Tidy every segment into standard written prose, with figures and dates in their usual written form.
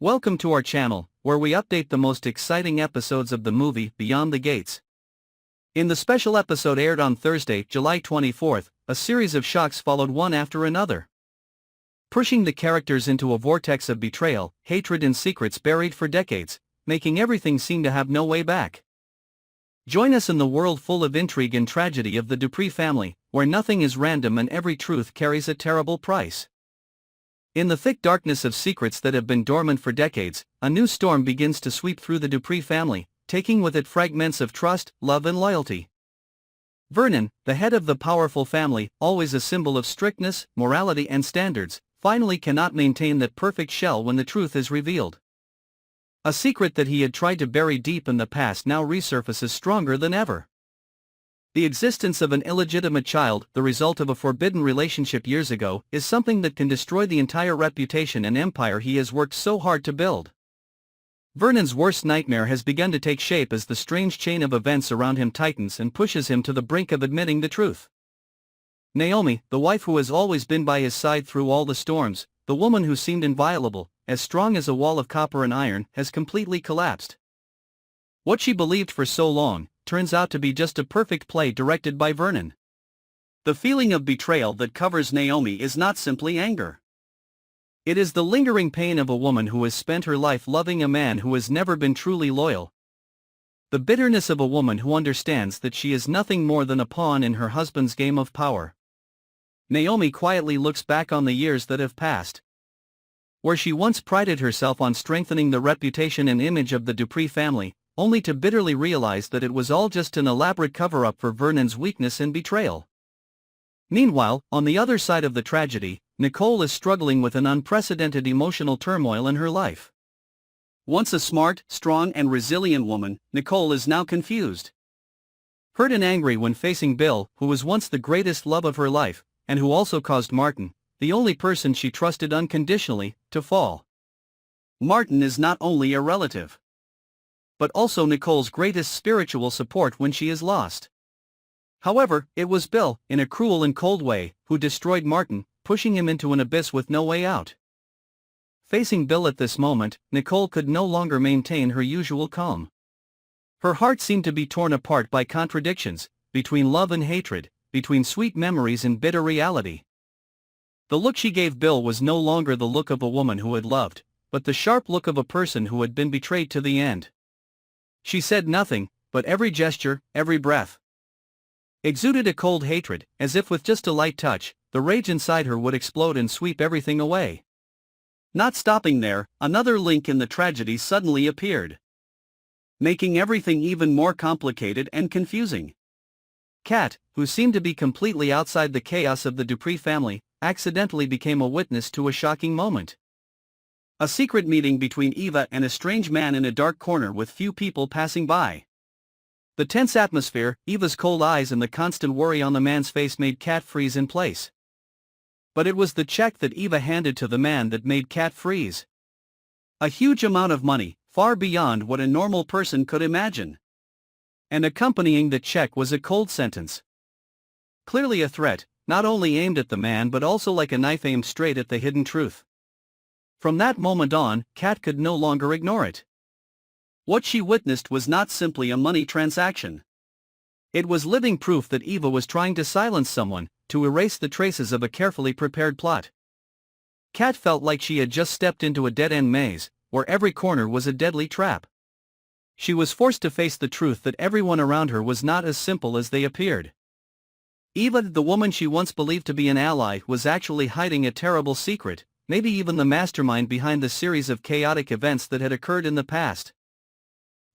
Welcome to our channel, where we update the most exciting episodes of the movie Beyond the Gates. In the special episode aired on Thursday, July 24th, a series of shocks followed one after another, pushing the characters into a vortex of betrayal, hatred and secrets buried for decades, making everything seem to have no way back. Join us in the world full of intrigue and tragedy of the Dupree family, where nothing is random and every truth carries a terrible price. In the thick darkness of secrets that have been dormant for decades, a new storm begins to sweep through the Dupree family, taking with it fragments of trust, love and loyalty. Vernon, the head of the powerful family, always a symbol of strictness, morality and standards, finally cannot maintain that perfect shell when the truth is revealed. A secret that he had tried to bury deep in the past now resurfaces stronger than ever. The existence of an illegitimate child, the result of a forbidden relationship years ago, is something that can destroy the entire reputation and empire he has worked so hard to build. Vernon's worst nightmare has begun to take shape as the strange chain of events around him tightens and pushes him to the brink of admitting the truth. Naomi, the wife who has always been by his side through all the storms, the woman who seemed inviolable, as strong as a wall of copper and iron, has completely collapsed. What she believed for so long turns out to be just a perfect play directed by Vernon. The feeling of betrayal that covers Naomi is not simply anger. It is the lingering pain of a woman who has spent her life loving a man who has never been truly loyal. The bitterness of a woman who understands that she is nothing more than a pawn in her husband's game of power. Naomi quietly looks back on the years that have passed. Where she once prided herself on strengthening the reputation and image of the Dupree family, only to bitterly realize that it was all just an elaborate cover-up for Vernon's weakness and betrayal. Meanwhile, on the other side of the tragedy, Nicole is struggling with an unprecedented emotional turmoil in her life. Once a smart, strong and resilient woman, Nicole is now confused. Hurt and angry when facing Bill, who was once the greatest love of her life, and who also caused Martin, the only person she trusted unconditionally, to fall. Martin is not only a relative, but also Nicole's greatest spiritual support when she is lost. However, it was Bill, in a cruel and cold way, who destroyed Martin, pushing him into an abyss with no way out. Facing Bill at this moment, Nicole could no longer maintain her usual calm. Her heart seemed to be torn apart by contradictions, between love and hatred, between sweet memories and bitter reality. The look she gave Bill was no longer the look of a woman who had loved, but the sharp look of a person who had been betrayed to the end. She said nothing, but every gesture, every breath, exuded a cold hatred, as if with just a light touch, the rage inside her would explode and sweep everything away. Not stopping there, another link in the tragedy suddenly appeared, making everything even more complicated and confusing. Kat, who seemed to be completely outside the chaos of the Dupree family, accidentally became a witness to a shocking moment. A secret meeting between Eva and a strange man in a dark corner with few people passing by. The tense atmosphere, Eva's cold eyes and the constant worry on the man's face made Kat freeze in place. But it was the check that Eva handed to the man that made Kat freeze. A huge amount of money, far beyond what a normal person could imagine. And accompanying the check was a cold sentence. Clearly a threat, not only aimed at the man but also like a knife aimed straight at the hidden truth. From that moment on, Kat could no longer ignore it. What she witnessed was not simply a money transaction. It was living proof that Eva was trying to silence someone, to erase the traces of a carefully prepared plot. Kat felt like she had just stepped into a dead-end maze, where every corner was a deadly trap. She was forced to face the truth that everyone around her was not as simple as they appeared. Eva, the woman she once believed to be an ally, was actually hiding a terrible secret, maybe even the mastermind behind the series of chaotic events that had occurred in the past.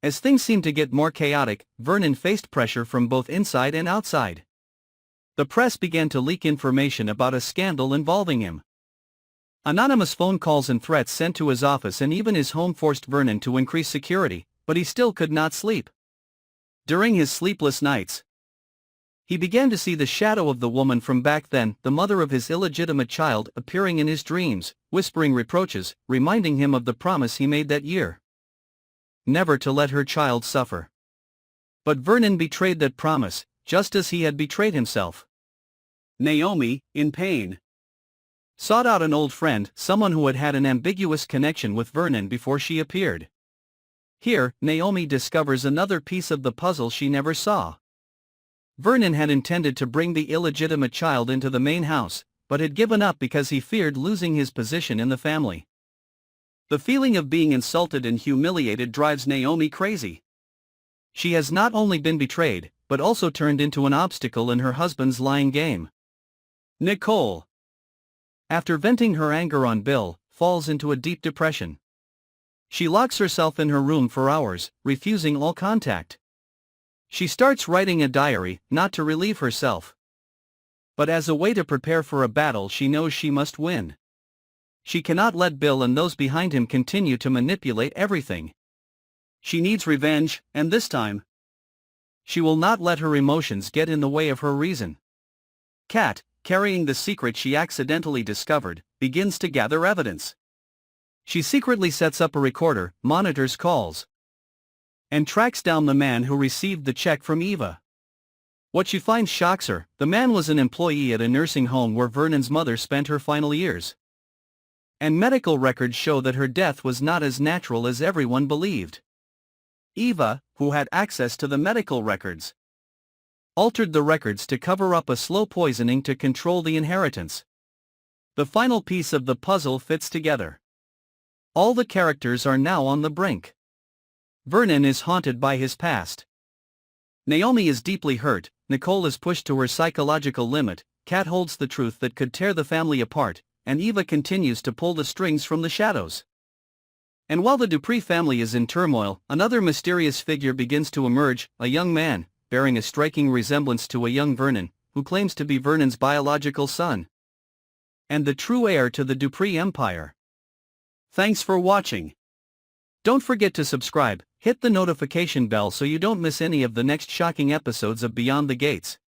As things seemed to get more chaotic, Vernon faced pressure from both inside and outside. The press began to leak information about a scandal involving him. Anonymous phone calls and threats sent to his office and even his home forced Vernon to increase security, but he still could not sleep. During his sleepless nights, he began to see the shadow of the woman from back then, the mother of his illegitimate child, appearing in his dreams, whispering reproaches, reminding him of the promise he made that year. Never to let her child suffer. But Vernon betrayed that promise, just as he had betrayed himself. Naomi, in pain, Sought out an old friend, someone who had had an ambiguous connection with Vernon before she appeared. Here, Naomi discovers another piece of the puzzle she never saw. Vernon had intended to bring the illegitimate child into the main house, but had given up because he feared losing his position in the family. The feeling of being insulted and humiliated drives Naomi crazy. She has not only been betrayed, but also turned into an obstacle in her husband's lying game. Nicole, after venting her anger on Bill, falls into a deep depression. She locks herself in her room for hours, refusing all contact. She starts writing a diary, not to relieve herself, but as a way to prepare for a battle she knows she must win. She cannot let Bill and those behind him continue to manipulate everything. She needs revenge, and this time, she will not let her emotions get in the way of her reason. Kat, carrying the secret she accidentally discovered, begins to gather evidence. She secretly sets up a recorder, monitors calls, and tracks down the man who received the check from Eva. What she finds shocks her. The man was an employee at a nursing home where Vernon's mother spent her final years. And medical records show that her death was not as natural as everyone believed. Eva, who had access to the medical records, altered the records to cover up a slow poisoning to control the inheritance. The final piece of the puzzle fits together. All the characters are now on the brink. Vernon is haunted by his past. Naomi is deeply hurt, Nicole is pushed to her psychological limit, Kat holds the truth that could tear the family apart, and Eva continues to pull the strings from the shadows. And while the Dupree family is in turmoil, another mysterious figure begins to emerge, a young man, bearing a striking resemblance to a young Vernon, who claims to be Vernon's biological son and the true heir to the Dupree empire. Thanks for watching. Don't forget to subscribe, hit the notification bell so you don't miss any of the next shocking episodes of Beyond the Gates.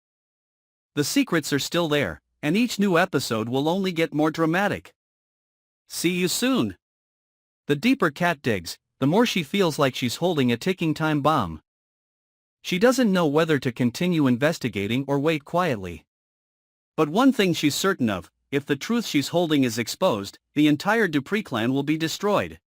The secrets are still there, and each new episode will only get more dramatic. See you soon. The deeper Kat digs, the more she feels like she's holding a ticking time bomb. She doesn't know whether to continue investigating or wait quietly. But one thing she's certain of, if the truth she's holding is exposed, the entire Dupree clan will be destroyed.